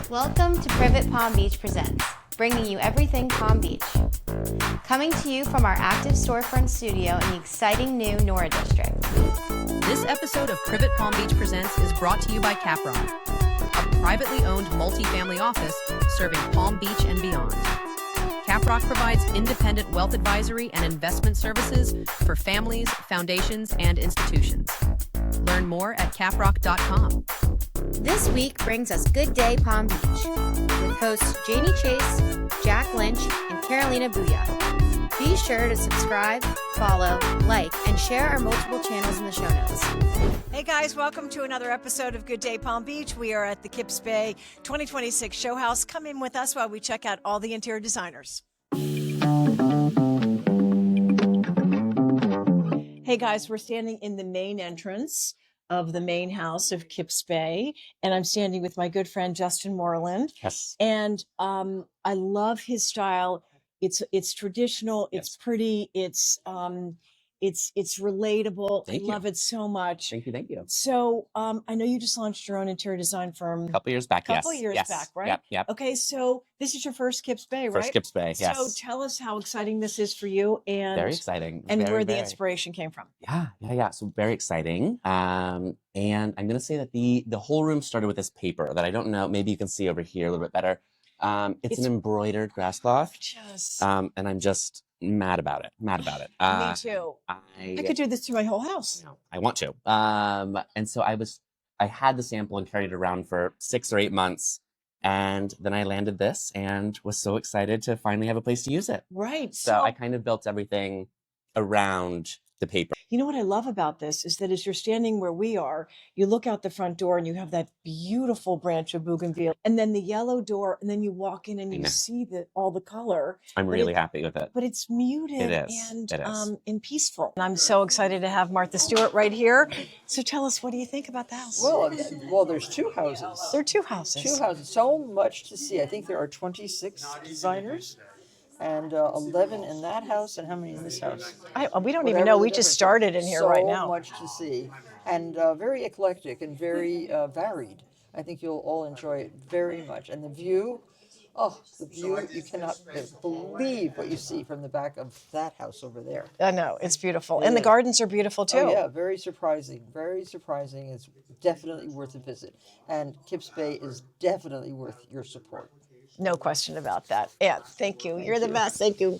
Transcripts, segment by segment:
Welcome to Privet Palm Beach Presents, bringing you everything Palm Beach. Coming to you from our active storefront studio in the exciting new Nora District. This episode of Privet Palm Beach Presents is brought to you by Caprock, a privately owned multifamily office serving Palm Beach and beyond. Caprock provides independent wealth advisory and investment services for families, foundations, and institutions. Learn more at caprock.com. This week brings us Good Day Palm Beach with hosts Jayne Chase, Jack Lynch, and Carolina BUIA. Be sure to subscribe, follow, like, and share our multiple channels in the show notes. Hey guys, welcome to another episode of Good Day Palm Beach. We are at the Kips Bay 2026 Showhouse. Come in with us while we check out all the interior designers. Hey guys, we're standing in the main entrance of the main house of Kips Bay, and I'm standing with my good friend Justin Moreland. Yes. And I love his style. It's traditional. Yes. It's pretty. It's relatable. Thank I you. love it so much. Thank you. So I know you just launched your own interior design firm. A couple years back, yes. Years Yes. back, right? Yep. Okay, so this is your first Kips Bay, right? First Kips Bay, yes. So tell us how exciting this is for you and Very exciting. and where the very. inspiration came from. Yeah. So very exciting. And I'm going to say that the whole room started with this paper that I don't know. Maybe you can see over here a little bit better. It's an embroidered grass cloth. And I'm just mad about it. Me too. I could do this to my whole house. I want to. And so I had the sample and carried it around for 6 or 8 months. And then I landed this and was so excited to finally have a place to use it. Right. So I kind of built everything around the paper. You know what I love about this is that as you're standing where we are, you look out the front door and you have that beautiful branch of bougainvillea, and then the yellow door, and then you walk in and you see all the color. I'm really happy with it. But it's muted It is. And peaceful. And I'm so excited to have Martha Stewart right here. So tell us, what do you think about the house? Well, there's two houses. There are two houses. Two houses. So much to see. I think there are 26 designers. And 11 in that house, and how many in this house? We don't even know. We just started in here right now. So much to see, and very eclectic and very varied. I think you'll all enjoy it very much. And the view, you cannot believe what you see from the back of that house over there. I know, it's beautiful. And the gardens are beautiful too. Oh yeah, very surprising. Very surprising. It's definitely worth a visit. And Kips Bay is definitely worth your support. No question about that. Yeah, thank you. You're the best. Thank you.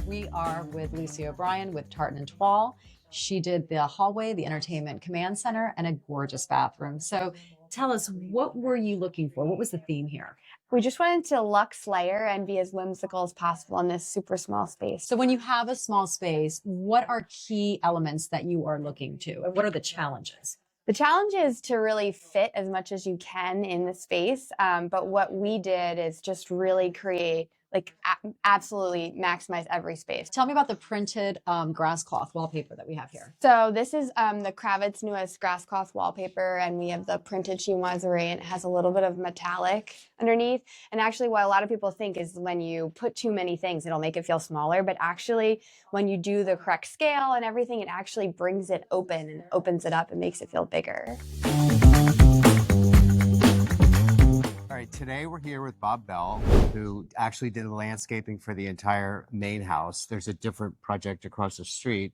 We are with Lucy O'Brien with Tartan & Twall. She did the hallway, the entertainment command center, and a gorgeous bathroom. So tell us, what were you looking for? What was the theme here? We just wanted to luxe layer and be as whimsical as possible in this super small space. So when you have a small space, what are key elements that you are looking to? And what are the challenges? The challenge is to really fit as much as you can in the space. But what we did is just really create, absolutely maximize every space. Tell me about the printed grass cloth wallpaper that we have here. So this is the Kravitz newest grass cloth wallpaper, and we have the printed chinoiserie, and it has a little bit of metallic underneath. And actually what a lot of people think is when you put too many things, it'll make it feel smaller, but actually when you do the correct scale and everything, it actually brings it open and opens it up and makes it feel bigger. All right, today we're here with Bob Bell, who actually did the landscaping for the entire main house. There's a different project across the street.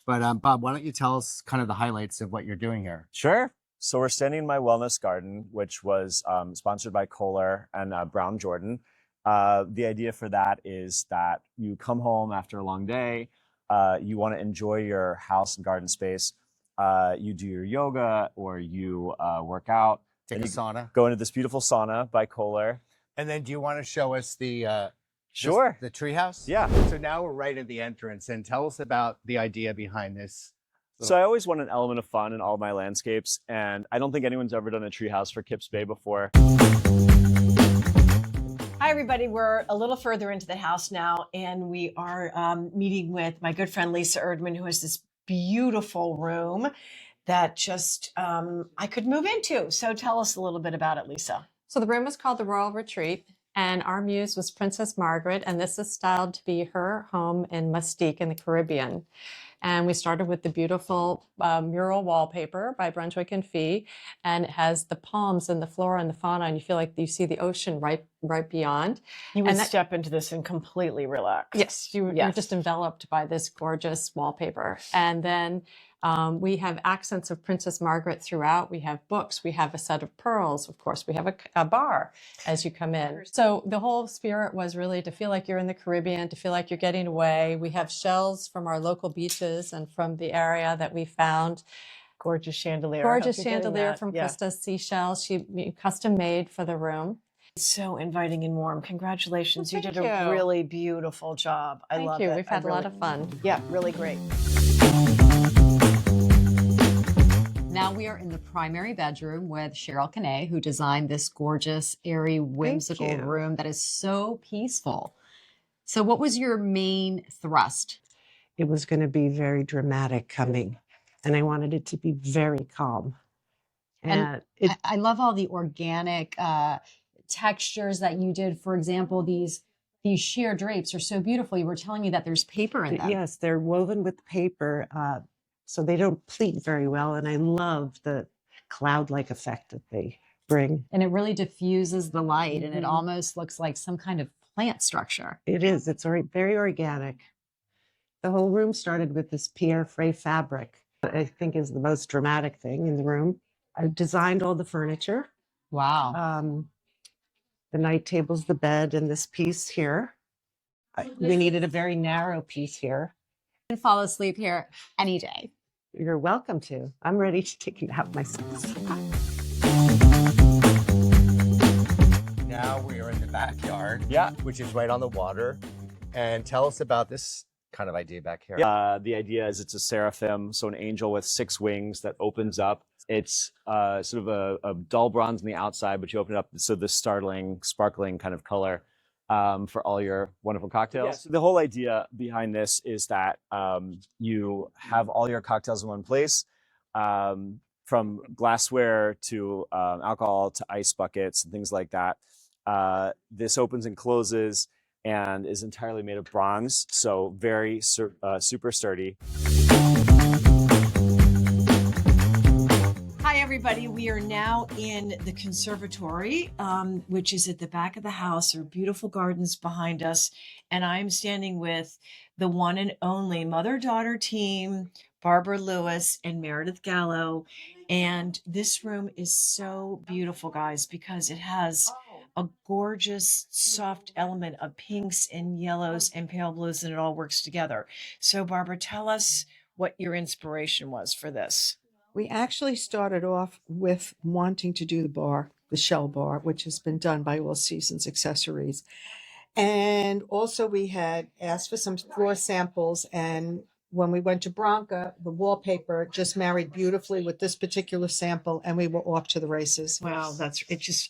But Bob, why don't you tell us kind of the highlights of what you're doing here? Sure. So we're standing in my wellness garden, which was sponsored by Kohler and Brown Jordan. The idea for that is that you come home after a long day, you want to enjoy your house and garden space, you do your yoga or you work out. Take a sauna. Go into this beautiful sauna by Kohler. And then do you want to show us the Sure. the treehouse? Yeah. So now we're right at the entrance, and tell us about the idea behind this. So I always want an element of fun in all of my landscapes, and I don't think anyone's ever done a treehouse for Kips Bay before. Hi, everybody. We're a little further into the house now, and we are meeting with my good friend Lisa Erdman, who has this beautiful room that just I could move into. So tell us a little bit about it, Lisa. So the room is called the Royal Retreat, and our muse was Princess Margaret, and this is styled to be her home in Mustique in the Caribbean. And we started with the beautiful mural wallpaper by Brunswick and Fee. And it has the palms and the flora and the fauna. And you feel like you see the ocean right beyond. You would And that- step into this and completely relax. Yes, you're Yes. just enveloped by this gorgeous wallpaper. And then we have accents of Princess Margaret throughout. We have books. We have a set of pearls. Of course, we have a bar as you come in. So the whole spirit was really to feel like you're in the Caribbean, to feel like you're getting away. We have shells from our local beaches and from the area that we found. Gorgeous chandelier. Gorgeous Hope you're getting chandelier that. from Yeah. Krista's Seashells. She custom made for the room. So inviting and warm. Congratulations. Well, you did thank a you. really beautiful job. I Thank love you. it. We've I had a lot really- of fun. Yeah, really great. Now we are in the primary bedroom with Cheryl Canay, who designed this gorgeous, airy, whimsical you. room that is so peaceful. So what was your main thrust? It was going to be very dramatic coming, and I wanted it to be very calm. And it, I love all the organic textures that you did. For example, these sheer drapes are so beautiful. You were telling me that there's paper in them. yes, they're woven with paper, so they don't pleat very well, and I love the cloud-like effect that they bring. And it really diffuses the light, and it Mhm. almost looks like some kind of plant structure. It is. It's very organic. The whole room started with this Pierre Frey fabric, that I think is the most dramatic thing in the room. I designed all the furniture. Wow. The night tables, the bed, and this piece here. We needed a very narrow piece here. You can fall asleep here any day. You're welcome to. I'm ready to take a nap myself. Now we are in the backyard, Yeah. which is right on the water. And tell us about this kind of idea back here. The idea is it's a seraphim, so an angel with 6 wings that opens up. It's sort of a dull bronze on the outside, but you open it up, so this startling, sparkling kind of color for all your wonderful cocktails. Yeah, so the whole idea behind this is that you have all your cocktails in one place, from glassware to alcohol to ice buckets and things like that. This opens and closes and is entirely made of bronze, so very super sturdy. Hi, everybody. We are now in the conservatory, which is at the back of the house. There are beautiful gardens behind us. And I'm standing with the one and only mother-daughter team, Barbara Lewis and Meredith Gallo. And this room is so beautiful, guys, because it has a gorgeous, soft element of pinks and yellows and pale blues, and it all works together. So, Barbara, tell us what your inspiration was for this. We actually started off with wanting to do the bar, the shell bar, which has been done by All Seasons Accessories. And also we had asked for some floor samples, and when we went to Bronca, the wallpaper just married beautifully with this particular sample, and we were off to the races. Wow,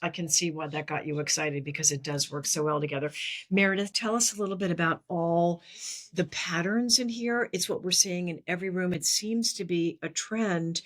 I can see why that got you excited, because it does work so well together. Meredith, tell us a little bit about all the patterns in here. It's what we're seeing in every room. It seems to be a trend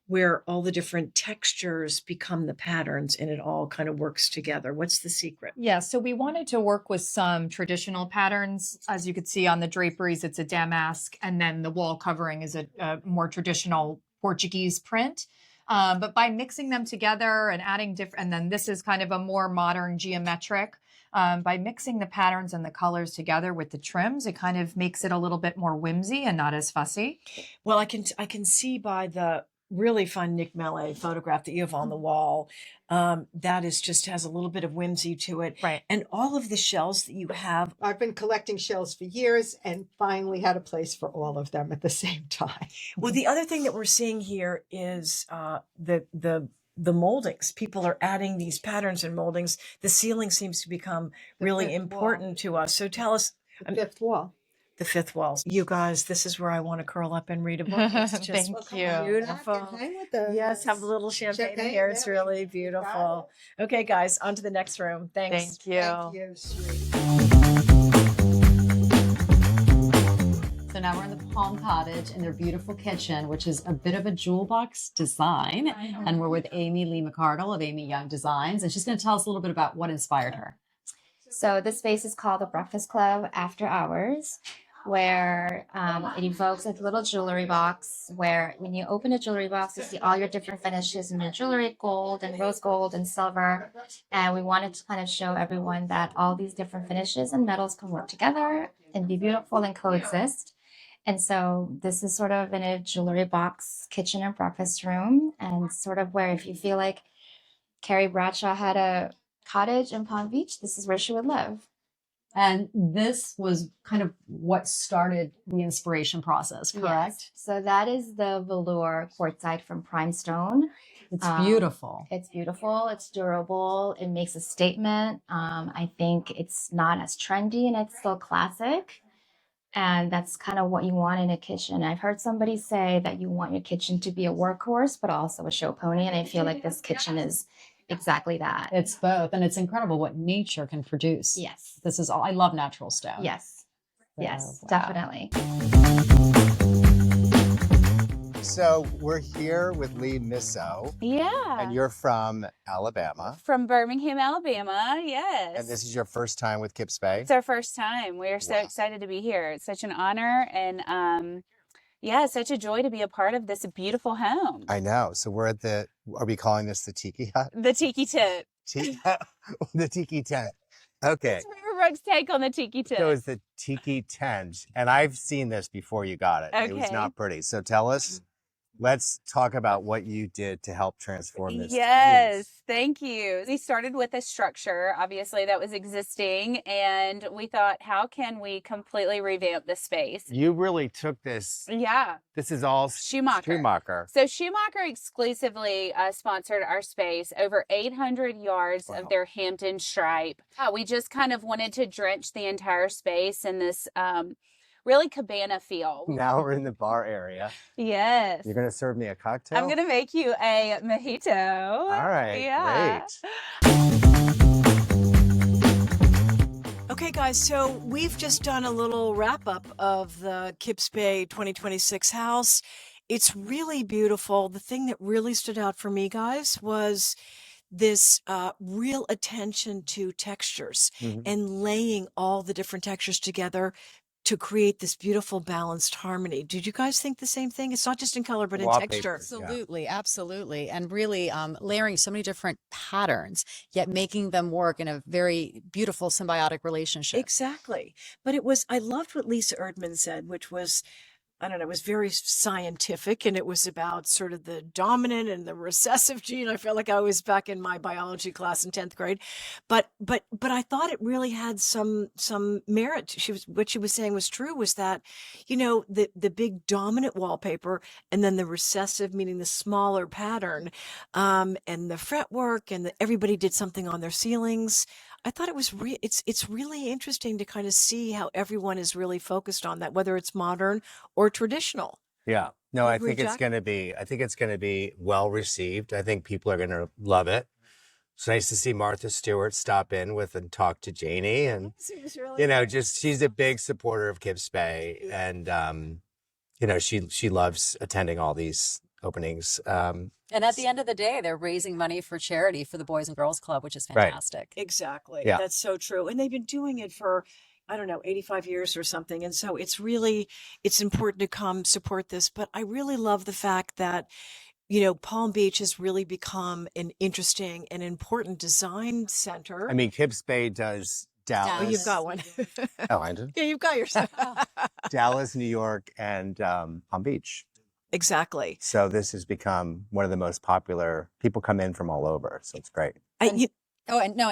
where all the different textures become the patterns and it all kind of works together. What's the secret? Yeah, so we wanted to work with some traditional patterns. As you could see on the draperies, it's a damask, and then the wall covering is a more traditional Portuguese print. But by mixing them together and adding different, and then this is kind of a more modern geometric, by mixing the patterns and the colors together with the trims, it kind of makes it a little bit more whimsy and not as fussy. Well, I can see by the really fun Nick Melee photograph that you have on the wall, that is just has a little bit of whimsy to it. Right. And all of the shells that you have. I've been collecting shells for years and finally had a place for all of them at the same time. Well, the other thing that we're seeing here is the moldings. People are adding these patterns and moldings. The ceiling seems to become really important to us. So tell us. The fifth wall. The fifth walls. You guys, this is where I want to curl up and read a book. It's just Thank you. beautiful. Yes, have a little champagne in here. It's really beautiful. Okay, guys, on to the next room. Thanks. Thank you. Thank you, sweet. So now we're in the Palm Cottage in their beautiful kitchen, which is a bit of a jewel box design. And we're with Amy Lee McCardle of Amy Young Designs. And she's going to tell us a little bit about what inspired her. So this space is called the Breakfast Club After Hours. where it evokes a little jewelry box where when you open a jewelry box, you see all your different finishes in your jewelry, gold and rose gold and silver. And we wanted to kind of show everyone that all these different finishes and metals can work together and be beautiful and coexist. And so this is sort of in a jewelry box kitchen and breakfast room, and sort of where if you feel like Carrie Bradshaw had a cottage in Palm Beach, this is where she would live. And this was kind of what started the inspiration process, correct? Yes. So that is the velour quartzite from Prime Stone. It's beautiful. It's beautiful. It's durable. It makes a statement. I think it's not as trendy and it's still classic. And that's kind of what you want in a kitchen. I've heard somebody say that you want your kitchen to be a workhorse, but also a show pony. And I feel like this kitchen is exactly that. It's both. And it's incredible what nature can produce. Yes. This is all, I love natural stone. Yes. Yes, wow. definitely. So we're here with Lee Misso, Yeah. and you're from Alabama. From Birmingham, Alabama. Yes. And this is your first time with Kips Bay? It's our first time. We are so excited to be here. It's such an honor and yeah, such a joy to be a part of this beautiful home. I know. So we're at the, are we calling this the Tiki Hut? The Tiki tent. The Tiki tent. Okay. That's Riverbrooks' take on the Tiki tent. So it's the Tiki tent. And I've seen this before you got it. It was Okay. not pretty. So tell us, let's talk about what you did to help transform this. Yes, thank you. We started with a structure, obviously, that was existing, and we thought, how can we completely revamp the space? You really took this. Yeah. This is all Schumacher. So Schumacher exclusively sponsored our space, over 800 yards of their Hampton stripe. We just kind of wanted to drench the entire space in this really cabana feel. Now we're in the bar area. Yes. You're going to serve me a cocktail? I'm going to make you a mojito. All right, Yeah. great. Okay, guys, so we've just done a little wrap up of the Kips Bay 2026 house. It's really beautiful. The thing that really stood out for me, guys, was this real attention to textures and laying all the different textures together to create this beautiful balanced harmony. Did you guys think the same thing? It's not just in color, but in texture. Absolutely, absolutely. And really layering so many different patterns, yet making them work in a very beautiful symbiotic relationship. Exactly. But I loved what Lisa Erdman said, which was, I don't know, it was very scientific, and it was about sort of the dominant and the recessive gene. I felt like I was back in my biology class in 10th grade, but I thought it really had some merit. What she was saying was true, was that, you know, the big dominant wallpaper, and then the recessive, meaning the smaller pattern, and the fretwork, and everybody did something on their ceilings. I thought it was it's really interesting to kind of see how everyone is really focused on that, whether it's modern or traditional. Yeah. No, I think Jack? it's going to be well received. I think people are going to love it. It's nice to see Martha Stewart stop in and talk to Janie, and you know, she's a big supporter of Kips Bay, and you know, she loves attending all these openings. And at the end of the day, they're raising money for charity for the Boys and Girls Club, which is fantastic. Right. Exactly. Yeah. That's so true. And they've been doing it for, I don't know, 85 years or something. And so it's important to come support this. But I really love the fact that, you know, Palm Beach has really become an interesting and important design center. I mean, Kips Bay does Dallas. Oh, you've got one. Oh, I do? Yeah, you've got yours. Dallas, New York, and Palm Beach. Exactly. So this has become one of the most popular. People come in from all over, so it's great. And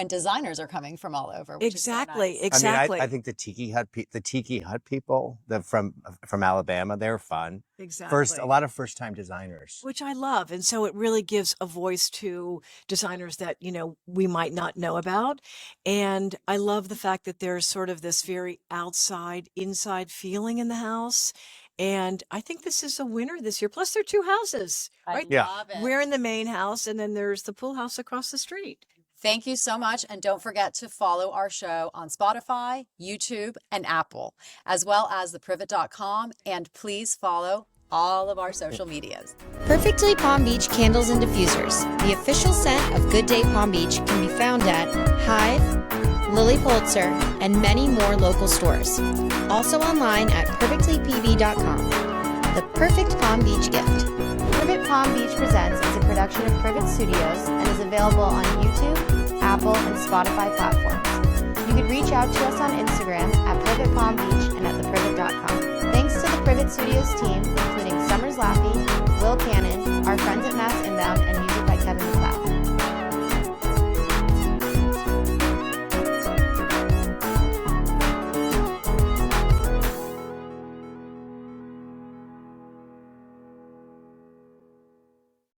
designers are coming from all over. Which Exactly. is so nice. Exactly. I mean, I think the Tiki Hut people, from Alabama, they're fun. Exactly. A lot of first-time designers. Which I love. And so it really gives a voice to designers that, you know, we might not know about. And I love the fact that there's sort of this very outside, inside feeling in the house. And I think this is a winner this year. Plus, there are two houses, right? Love it. We're in the main house, and then there's the pool house across the street. Thank you so much. And don't forget to follow our show on Spotify, YouTube, and Apple, as well as theprivet.com. And please follow all of our social medias. Perfectly Palm Beach Candles and Diffusers, the official scent of Good Day Palm Beach, can be found at Hive, Lily Pulitzer, and many more local stores. Also online at perfectlypb.com. The perfect Palm Beach gift. Privet Palm Beach Presents is a production of Privet Studios and is available on YouTube, Apple, and Spotify platforms. You can reach out to us on Instagram at Privet Palm Beach and at theprivet.com. Thanks to the Privet Studios team, including Summers Laffey, Will Cannon, our friends at Mass Inbound, and